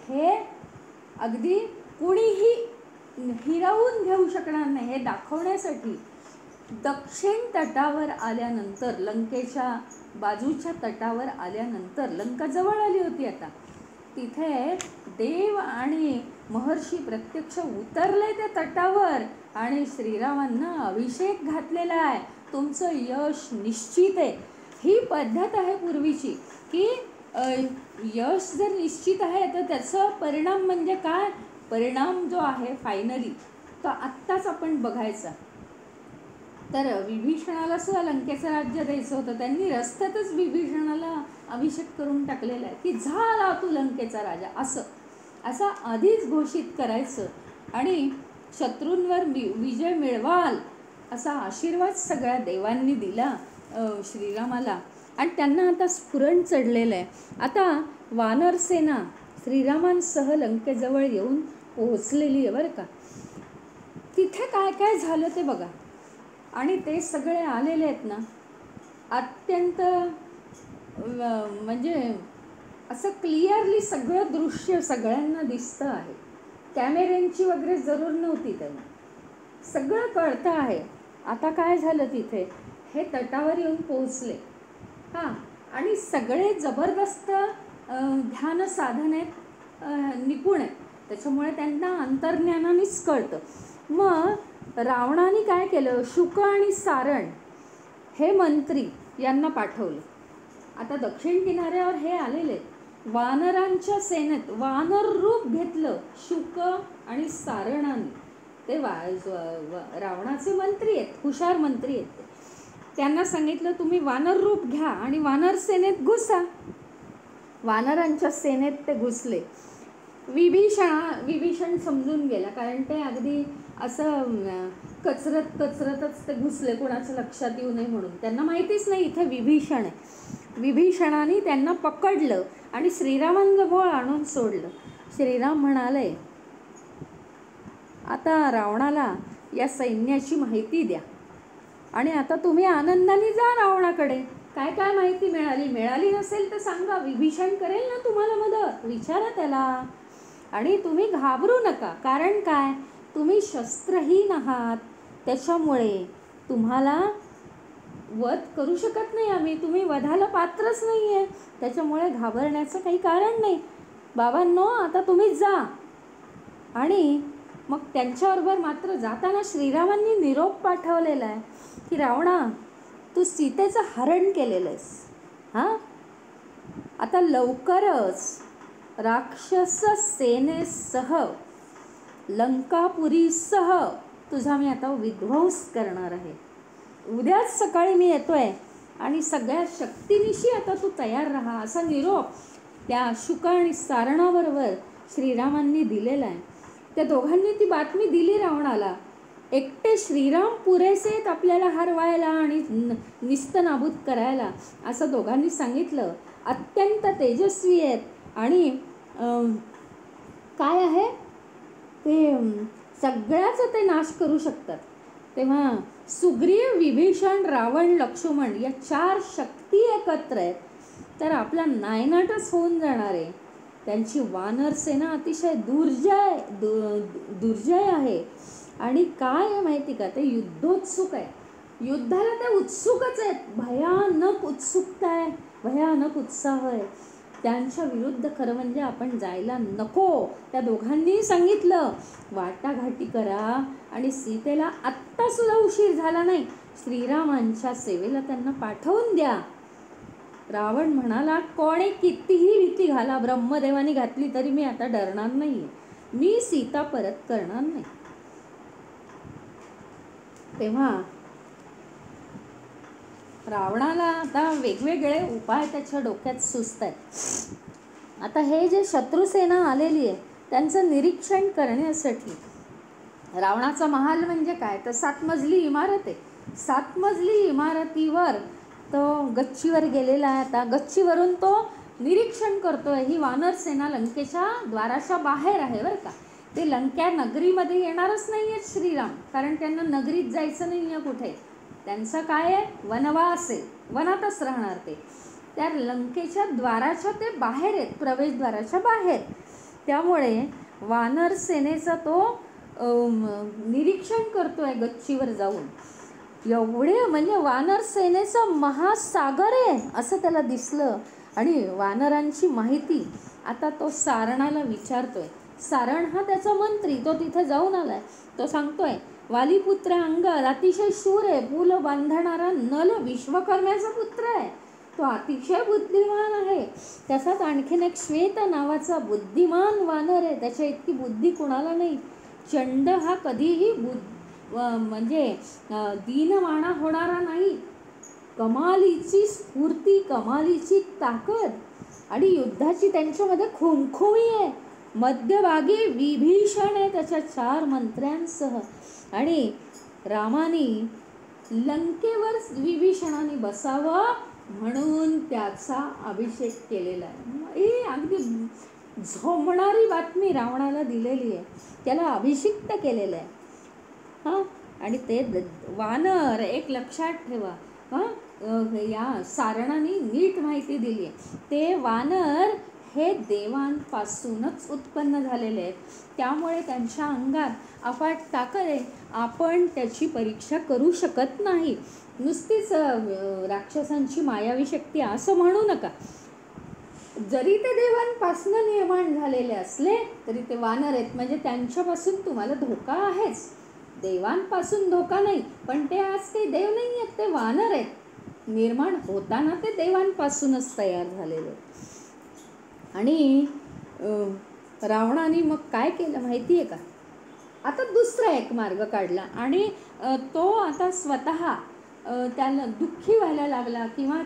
हे अगदी कुणीही हिरावून घेऊ शकणार नाही हे दाखवण्यासाठी दक्षिण तटावर आल्यानंतर, लंकेच्या बाजूच्या तटावर आल्यानंतर, लंका जवळ आली होती आता, तिथे देव आणि महर्षी प्रत्यक्ष उतरले त्या तटावर आणि श्रीरामांना अभिषेक घातलेला आहे. तुमचं यश निश्चित आहे. ही पद्धत आहे पूर्वीची की यश जर निश्चित आहे तर त्याचा परिणाम म्हणजे काय, परिणाम जो आहे फायनली तो आत्ताच आपण बघायचा. तर विभीषणाला सुद्धा लंकेचं राज्य द्यायचं होतं. त्यांनी रस्त्यातच विभीषणाला अभिषेक करून टाकलेला आहे की झाला तू लंकेचा राजा, असं आधीच घोषित करायचं आणि शत्रूंवर विजय मिळवाल असा आशीर्वाद सगळ्या देवांनी दिला श्रीरामाला आणि त्यांना आता स्फुरण चढलेलं आहे. आता वानरसेना श्रीरामांसह लंकेजवळ येऊन पोहोचलेली आहे बरं का. तिथे काय काय झालं ते बघा. आणि ते सगळे आलेले आहेत ना, अत्यंत म्हणजे असं क्लिअरली सगळं दृश्य सगळ्यांना दिसतं आहे. कॅमेऱ्यांची वगैरे जरूर नव्हती त्यांना, सगळं कळतं आहे. आता काय झालं तिथे, हे तटावर येऊन पोहोचले आणि सगळे जबरदस्त ध्यान साधनेत निपुण आहेत, त्याच्यामुळे त्यांना अंतर्ज्ञानानेच कळतं. मग रावणाने काय केलं, शुक आणि सारण हे मंत्री यांना पाठवलं. आता दक्षिण किनाऱ्यावर हे आलेले वानरांच्या सेनेत वानर रूप घेतलं शुक आणि सारणाने. ते रावणाचे मंत्री आहेत, हुशार मंत्री आहेत. त्यांना सांगितलं तुम्ही वानर रूप घ्या आणि वानर सेनेत घुसा. वानरांच्या सेनेत ते घुसले. विभीषण समजून गेला, कारण ते अगदी असं कचरतच ते घुसले, कोणाच्या लक्षात येऊ नये म्हणून. त्यांना माहितीच नाही इथे विभीषण आहे. विभीषणाने त्यांना पकडलं आणि श्रीरामांजवळ आणून सोडलं. श्रीराम म्हणाले आता रावणाला या सैन्याची माहिती द्या आणि आता तुम्ही आनंदाने जा रावणाकडे. काय काय माहिती मिळाली नसेल तर सांगा, विभीषण करेल ना तुम्हाला मदत, विचारा त्याला. आणि तुम्ही घाबरू नका, कारण काय, तुम्ही शस्त्रहीन आहात, त्याच्यामुळे तुम्हाला वध करू शकत नाही आम्ही, तुम्ही वधाला पात्रच नाही आहे, त्याच्यामुळे घाबरण्याचं काही कारण नाही. बाबांनो आता तुम्ही जा. आणि मग त्यांच्याबरोबर मात्र जाताना श्रीरामांनी निरोप पाठवलेला आहे की रावणा, तू सीतेचं हरण केलेलं आहेस. आता लवकरच राक्षस सेनेसह लंकापुरीसह तुझा मी आता विध्वंस करणार आहे. उद्याच सकाळी मी येतोय आणि सगळ्या शक्तीनिशी आता तू तयार राहा, असा निरोप त्या शुक आणि सारणाबरोबर श्रीरामांनी दिलेला आहे. त्या दोघांनी ती बातमी दिली रावणाला. एकटे श्रीराम पुरेसे आहेत आपल्याला हरवायला आणि निस्तनाबूत करायला, असं दोघांनी सांगितलं. अत्यंत तेजस्वी आहेत आणि काय आहे ते सगळ्याचा ते नाश करू शकतात. तेव्हा सुग्रीव, विभीषण, रावण, लक्ष्मण या 4 शक्ती एकत्र आहेत, तर आपला नायनाटच होऊन जाणार आहे. त्यांची वानर सेना अतिशय दुर्जय आहे. आणि काय आहे माहिती का, ते युद्धोत्सुक आहे. युद्धाला ते उत्सुकच आहेत. भयानक उत्सुकता आहे, भयानक उत्साह आहे. त्यांच्या विरुद्ध खरं म्हणजे आपण जायला नको. त्या दोघांनीही सांगितलं, वाटाघाटी करा आणि सीतेला आत्तासुद्धा उशीर झाला नाही, श्रीरामांच्या सेवेला त्यांना पाठवून द्या. रावण म्हणाला, कोणी कितीही भीती घाला, ब्रह्मदेवानी घातली तरी मी आता डरणार नाही, मी सीता परत करणार नाही. तेव्हा रावणाला आता वेगवेगळे उपाय त्याच्या डोक्यात सुचत आहेत. आता हे जे शत्रुसेना आलेली आहे त्यांचं निरीक्षण करण्यासाठी, रावणाचा महाल म्हणजे काय तर 7 मजली इमारत आहे. 7 मजली इमारतीवर तो गच्चीवर गेलेला आहे. आता गच्चीवरून तो निरीक्षण करतोय. ही वानर सेना लंकेच्या द्वाराच्या बाहेर आहे बरं का. ते लंक्या नगरीमध्ये येणारच नाही आहेत श्रीराम, कारण त्यांना नगरीत जायचं नाही आहे कुठे. त्यांचं काय आहे, वनवास आहे, वनातच राहणार ते. त्या लंकेच्या द्वाराच्या ते बाहेर आहेत, प्रवेशद्वाराच्या बाहेर. त्यामुळे वानर सेनेचा तो निरीक्षण करतोय गच्चीवर जाऊन. एवढे म्हणजे वानर सेनेचं महासागर आहे असं त्याला दिसलं. आणि वानरांची माहिती आता तो सारणाला विचारतोय. सारण हा त्याचा मंत्री, तो तिथे जाऊन आलाय. तो सांगतोय, वालीपुत्र अंगद अतिशय शूर आहे, पूल बांधणारा नल विश्वकर्म्याचा पुत्र आहे, तो अतिशय बुद्धिमान आहे. तसाच आणखीन एक श्वेत नावाचा बुद्धिमान वानर आहे, त्याच्या इतकी बुद्धी कुणाला नाही. चंड हा कधीही म्हणजे दीनवाणा होणारा नाही. कमालीची स्फूर्ती, कमालीची ताकद आणि युद्धाची त्यांच्यामध्ये खुमखुमी आहे. मध्यभागी विभीषण आहे त्याच्या 4 मंत्र्यांसह. आणि रामाने लंकेवर विभीषणाने बसावं म्हणून त्याचा अभिषेक केलेला आहे. ही अगदी झोंबणारी बातमी रावणाला दिलेली आहे, त्याला अभिषिक्त केलेलं आहे. हां, आणि ते वानर एक लक्षात ठेवा. या सारणाने नीट माहिती दिली आहे. ते वानर हे देवांपासूनच उत्पन्न झालेले आहेत, त्यामुळे त्यांच्या अंगात अफाट ताकद आहे. आपण त्याची परीक्षा करू शकत नाही. नुसतीच राक्षसांची मायावी शक्ती असं म्हणू नका. जरी ते देवांपासून निर्माण झालेले असले तरी ते वानर आहेत, म्हणजे त्यांच्यापासून तुम्हाला धोका आहेच. देवांपासून धोका नाही, पण ते आज काही देव नाही आहेत, ते वानर आहेत. निर्माण होताना ते देवांपासूनच तयार झालेले. आणि रावणाने मग काय केलं माहिती आहे का, आता दुसरा एक मार्ग काढला. आणि तो आता स्वतः त्याला दुःखी व्हायला लागला किंवा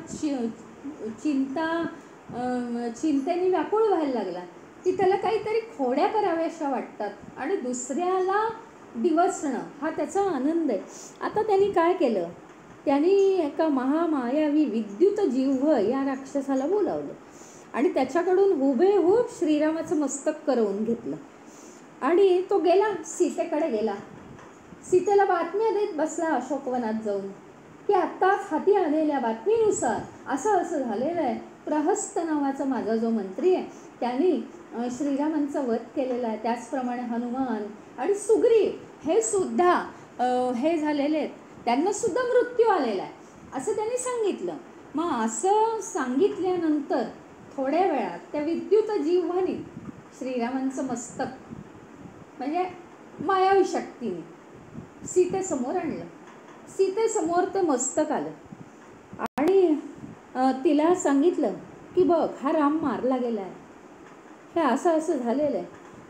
चिंतेने व्याकुळ व्हायला लागला की त्याला काहीतरी खोड्या कराव्याशा वाटतात आणि दुसऱ्याला डिवचणं हा त्याचा आनंद आहे. आता त्यांनी काय केलं, त्यांनी एका महामायावी विद्युत जिव्ह या राक्षसाला बोलावलं आणि त्याच्याकडून हुबेहूब श्रीरामाचं मस्तक करवून घेतलं. आणि तो गेला, सीतेकडे गेला. सीतेला बातम्या देत बसला अशोकवनात जाऊन की आत्ताच हाती आलेल्या बातमीनुसार असं असं झालेलं आहे. प्रहस्त नावाचा माझा जो मंत्री आहे त्यांनी श्रीरामांचा वध केलेला आहे. त्याचप्रमाणे हनुमान आणि सुग्रीव हे सुद्धा हे झालेले आहेत, त्यांना सुद्धा मृत्यू आलेला आहे असं त्यांनी सांगितलं. मग असं सांगितल्यानंतर थोड्या वेळात त्या विद्युत जिव्हाने श्रीरामांचं मस्तक म्हणजे मायावी शक्तीने सीतेसमोर आणलं. सीतेसमोर ते मस्तक आलं आणि तिला सांगितलं की बघ, हा राम मारला गेला आहे, हे असं असं झालेलं आहे.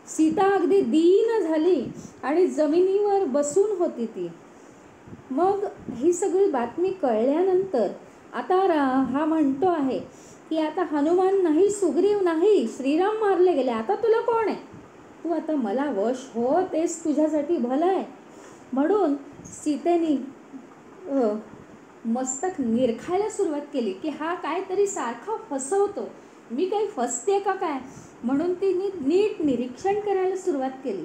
सीता अगदी दीन झाली आणि जमिनीवर बसून होती ती. मग ही सगळी बातमी कळल्यानंतर आता हा म्हणतो आहे की आता हनुमान नाही, सुग्रीव नाही, श्रीराम मारले गेले, आता तुला कोण आहे, तू आता मला वश हो, तेच तुझ्यासाठी भलं आहे. म्हणून सीतेने मस्तक निरखायला सुरुवात केली की हा काहीतरी सारखा फसवतो, मी काही फसते का काय, म्हणून तिने नीट निरीक्षण करायला सुरुवात केली.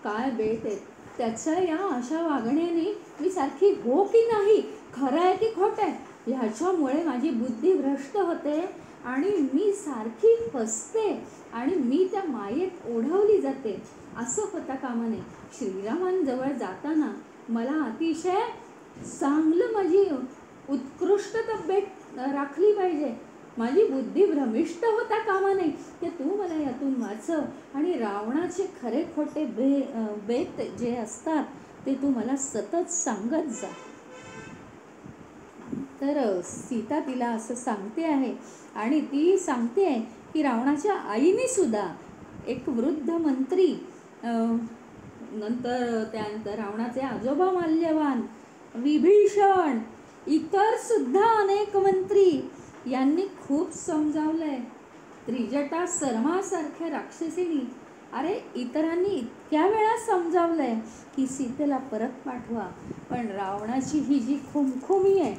काय बेत आहेत त्याच्या या अशा वागण्याने मी सारखी हो की नाही, खरं आहे की खोटं आहे, ह्याच्यामुळे माझी बुद्धी भ्रष्ट होते आणि मी सारखी फसते आणि मी त्या मायेत ओढवली जाते, असं होता कामा नये. श्रीरामांजवळ जाताना मला अतिशय चांगलं माझी उत्कृष्ट तब्येत राखली पाहिजे, माझी बुद्धी भ्रमिष्ट होता कामा नये. ते तू मला यातून वाचव आणि रावणाचे खरे खोटे बेत जे असतात ते तू मला सतत सांगत जा. तर सीता तिला असं सांगते आहे आणि ती सांगते आहे की रावणाच्या आईने सुद्धा एक वृद्ध मंत्री, नंतर त्यानंतर रावणाचे आजोबा माल्यवान, विभीषण, इतर सुद्धा अनेक मंत्री यांनी खूप समजावलंय. त्रिजटा सर्मासारख्या राक्षसीनी, अरे इतरांनी इतक्या वेळा समजावलंय की सीतेला परत पाठवा, पण रावणाची ही जी खुमखुमी आहे,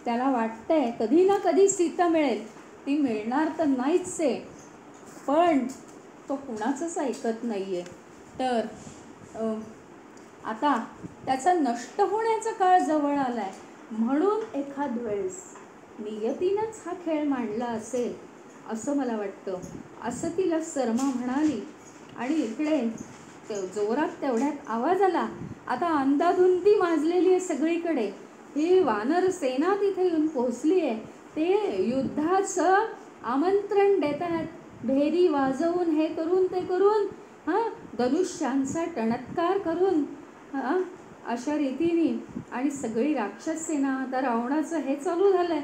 त्याला वाटतंय कधी ना कधी सीता मिळेल, ती मिळणार तर नाहीच आहे, पण तो कुणाचंच ऐकत नाहीये. तर आता त्याचा नष्ट होण्याचा काळ जवळ आलाय, म्हणून एखाद वेळेस नियतीनंच हा खेळ मांडला असेल असं मला वाटतं, असं तिला सरमा म्हणाली. आणि इकडे जोरात तेवढ्यात आवाज आला. आता अंधाधुंदी माजलेली आहे सगळीकडे, ही वानर सेना तिथे येऊन पोहोचली आहे, ते युद्धाचं आमंत्रण देत आहेत, भेरी वाजवून हे करून ते करून, धनुष्यांचा टणत्कार करून, अशा रीतीने. आणि सगळी राक्षस सेना, आता रावणाचं हे चालू झालंय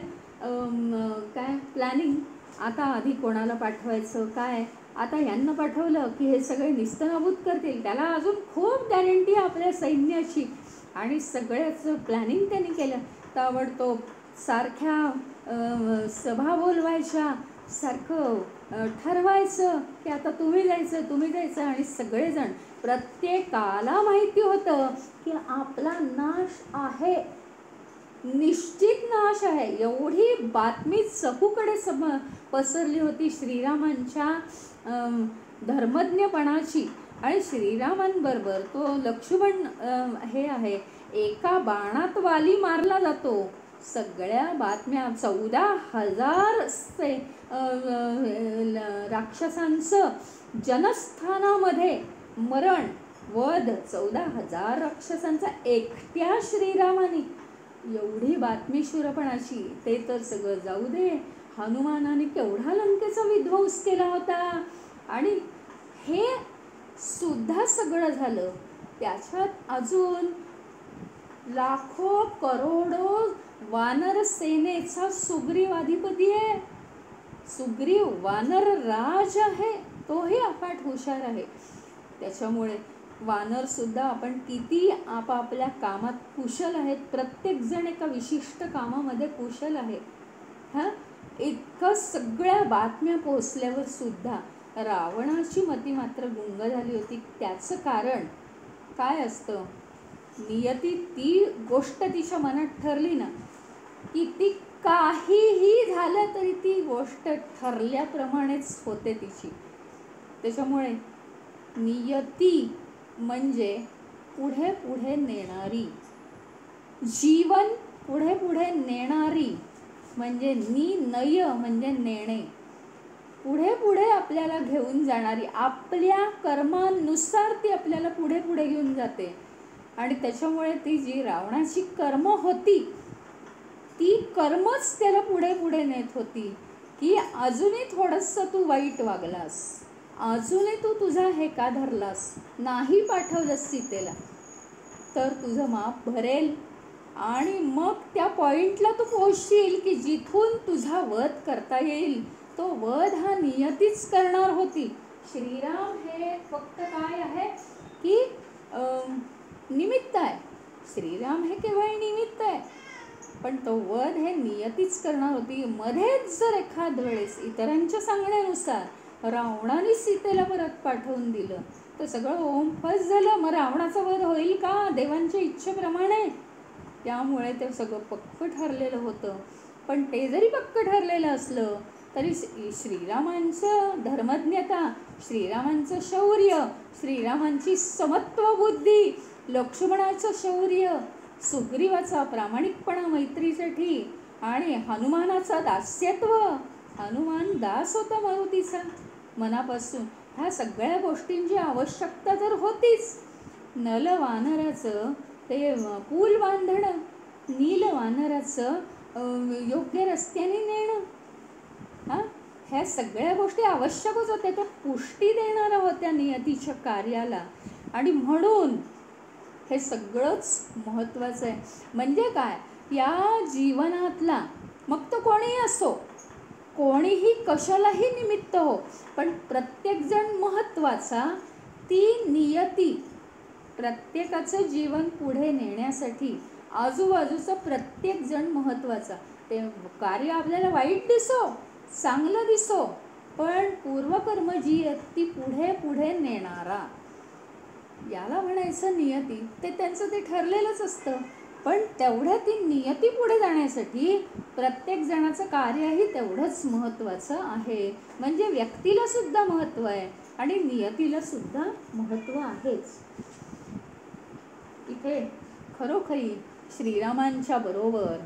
काय प्लॅनिंग, आता आधी कोणाला पाठवायचं काय, आता यांना पाठवलं की हे सगळे निस्तनाबूत करतील, त्याला अजून खूप गॅरंटी आपल्या सैन्याची, आणि सगळ्याच प्लॅनिंग त्यांनी केलं. ताबडतोब सारख्या सभा बोलवायच्या, सारखं ठरवायचं की आता तुम्ही जायचं तुम्ही जायचं, आणि सगळेजण, प्रत्येकाला माहिती होतं की आपला नाश आहे, निश्चित नाश आहे. एवढी बातमी चहूकडे पसरली होती श्रीरामांच्या धर्मज्ञपणाची. आणि श्रीरामांबरोबर तो लक्ष्मण हे आहे, एका बाणात वाली मारला जातो. सगळ्या बातम्या, 14,000 राक्षसांचं जनस्थानामध्ये मरण, वध, 14,000 राक्षसांचा एकट्या श्रीरामाने, एवढी बातमी शूरपणाची. ते तर सगळं जाऊ दे, हनुमानाने केवढा लंकेचा विध्वंस केला होता, आणि हे सुद्धा सगळं झालं. त्याच्यात अजून लाखो करोडो वानर सेनेचा सुग्रीव अधिपती आहे, सुग्रीव वानर राज आहे, तोही अफाट हुशार आहे. त्याच्यामुळे वानर सुद्धा आपण किती आपापल्या कामात कुशल आहेत, प्रत्येकजण एका विशिष्ट कामामध्ये कुशल आहे. इतकं सगळ्या बातम्या पोहोचल्यावर सुद्धा रावणाची मती मात्र गुंग झाली होती. त्याचं कारण काय असतं, नियती ती गोष्ट तिच्या मनात ठरली ना की ती काहीही झालं तरी ती गोष्ट ठरल्याप्रमाणेच होते तिची. त्याच्यामुळे नियती म्हणजे पुढे पुढे नेणारी, जीवन पुढे पुढे नेणारी, म्हणजे नय म्हणजे नेणे, पुढे पुढे आपल्याला घेऊन जाणारी, आपल्या कर्मानुसार ती आपल्याला पुढे पुढे घेऊन जाते. आणि त्याच्यामुळे ती जी रावणाची कर्म होती, ती कर्मच त्याला पुढे पुढे नेत होती की अजूनही थोडंसं तू वाईट वागलास, अजूनही तू तुझा हे का धरलास, नाही पाठवलंस सीतेला तर तुझं माप भरेल, आणि मग त्या पॉइंटला तू पोहोचशील की जिथून तुझा वध करता येईल. तो वध हा नियतीच करणार होती. श्रीराम हे फक्त काय आहे की निमित्त आहे, श्रीराम हे केवळ निमित्त आहे, पण तो वध हे नियतीच करणार होती. मध्येच जर एखाद वेळेस इतरांच्या सांगण्यानुसार रावणाने सीतेला परत पाठवून दिलं तर सगळं ओमफस झालं, मग रावणाचा वध होईल का देवांच्या इच्छेप्रमाणे. त्यामुळे ते सगळं पक्क ठरलेलं होतं. पण ते जरी पक्क ठरलेलं असलं तरी श्रीरामांचं धर्मज्ञता, श्रीरामांचं शौर्य, श्रीरामांची समत्व बुद्धी, लक्ष्मणाचं शौर्य, सुग्रीवाचा प्रामाणिकपणा मैत्रीसाठी आणि हनुमानाचा दास्यत्व, हनुमान दास होता मारुतीचा मनापासून. ह्या सगळ्या गोष्टींची आवश्यकता तर होतीच. नल वानराचं ते पूल बांधणं, नील वानराचं योग्य रस्त्याने नेणं, ह्या सगळ्या गोष्टी आवश्यकच होत्या. त्या पुष्टी देणाऱ्या होत्या नियतीच्या कार्याला. आणि म्हणून हे सगळंच महत्त्वाचं आहे. म्हणजे काय, या जीवनातला मग तो कोणीही असो, कोणीही कशालाही निमित्त हो, पण प्रत्येकजण महत्त्वाचा. ती नियती प्रत्येकाचं जीवन पुढे नेण्यासाठी आजूबाजूचा प्रत्येकजण महत्त्वाचा. ते कार्य आपल्याला वाईट दिसो, चांगलं दिसो, पण पूर्वकर्म जी ती पुढे पुढे नेणारा, याला म्हणायचं नियती. ते त्यांचं ते ठरलेलंच असतं. पण तेवढ्या ती नियती पुढे जाण्यासाठी प्रत्येक जणाचं कार्यही तेवढंच महत्त्वाचं आहे. म्हणजे व्यक्तीला सुद्धा महत्त्व आहे आणि नियतीला सुद्धा महत्त्व आहेच. इथे खरोखरी श्रीरामांच्या बरोबर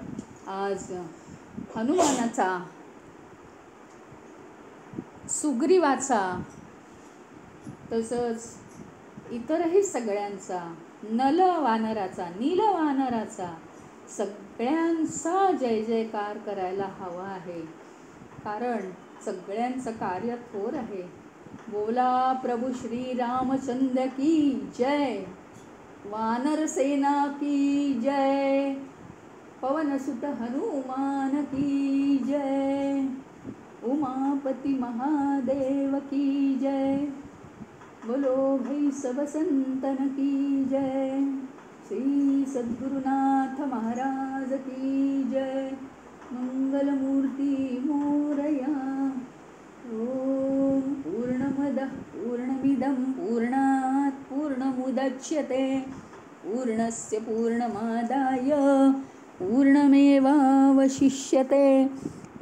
आज हनुमानाचा, सुग्रीवाचा, तसंच इतरही सगळ्यांचा, नल वानराचा, नील वानराचा, सगळ्यांचा जय जयकार करायला हवा आहे. कारण सगळ्यांचं कार्य थोर आहे. बोला प्रभू श्री रामचंद्र की जय, वानर सेना की जय, पवनसुत हनुमान की जय, उमापति महादेव की जय, बोलो भाई सब संतन की जय, श्री सद्गुरुनाथ महाराज की जय, मंगलमूर्ती मोरया. ओम पूर्णमदः पूर्णमिदं पूर्णात् पूर्णमुदच्यते पूर्णस्य पूर्णमादाय पूर्णमेवावशिष्यते.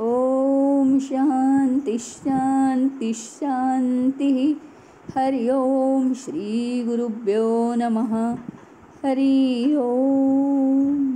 ओम शांति शांति शांति. हरि ओम. श्री गुरुभ्यो नमः. हरि ओम.